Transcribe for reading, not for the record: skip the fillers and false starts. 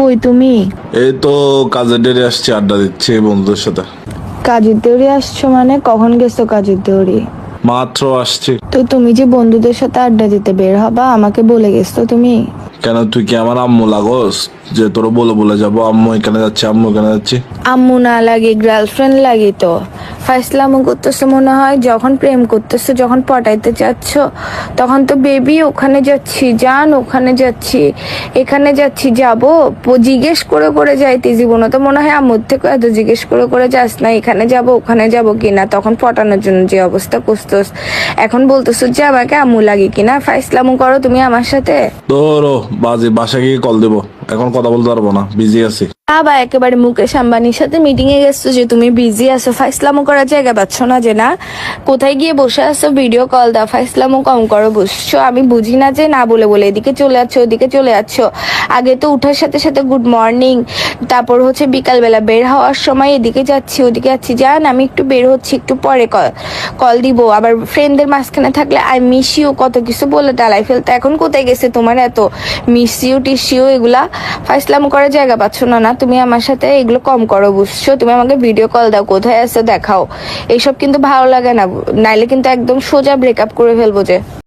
কই তুমি? এই তো কাজের ডেরে আসছি, আড্ডা দিচ্ছি বন্ধুদের সাথে। কাজের দেউরি আসছো মানে? কখন গেছো কাজের দেউরি? মাত্র আসছি। তো তুমি যে বন্ধুদের সাথে আড্ডা দিতে বের হবা আমাকে বলে গেছো তুমি? কেন, তুই কি আমার আম্মু লাগোস যে তোর বলে বলে যাবো আম্মু এখানে যাচ্ছি আম্মু এখানে যাচ্ছি? আম্মু না লাগে, গার্লফ্রেন্ড লাগে তো। ফাইসলামো করতেছো মনে হয়। যখন প্রেম করতেছো, যখন পটাইতে চাচ্ছ, তখন তো বেবি ওখানে যাচ্ছি জান, ওখানে যাচ্ছি, এখানে যাচ্ছি, যাবো জিজ্ঞেস করে করে যাইতে জীবনে তো মনে হয় আম্মুর থেকে এত জিজ্ঞেস করে করে যাস না এখানে যাব ওখানে যাব কিনা। তখন পটানোর জন্য যে অবস্থা করছোস, এখন বলতেছো যে আমাকে আম্মু লাগে কিনা। ফাইসলামো করো তুমি আমার সাথে। তোরও বাজে, বাসা গিয়ে কল দেবো, এখন কথা বলতে পারবো না, বিজি আছি। আবার একেবারে মুকেশ আম্বানির সাথে মিটিং এ গেছো যে তুমি বিজি আছো, ফাইসলামো করার জায়গা পাচ্ছ না যে? না, কোথায় গিয়ে বসে আছো? ভিডিও কল দাও, ফাইসলামো কম করো। বুঝছো, আমি বুঝি না যে না বলে বলে এদিকে চলে যাচ্ছ ওদিকে চলে যাচ্ছ। আগে তো উঠার সাথে সাথে গুড মর্নিং, তারপর হচ্ছে বিকালবেলা বের হওয়ার সময় এদিকে যাচ্ছি ওদিকে যাচ্ছি, জান আমি একটু বের হচ্ছি, একটু পরে কল দিব। আবার ফ্রেন্ডদের মাঝখানে থাকলে আই মিস ইউ কত কিছু বলে টালাই ফেলতে। এখন কোথায় গেছে তোমার এত মিস ইউ টিস ইউ এগুলা? ফাইসলামো করার জায়গা পাচ্ছ না? না, তুমি আমার সাথে এগুলো কম করো। বুঝছো, তুমি আমাকে ভিডিও কল দাও, কোথায় আছো দেখাও। এইসব কিন্তু ভালো লাগে না, নাইলে কিন্তু একদম সোজা ব্রেকআপ করে ফেলবো যে।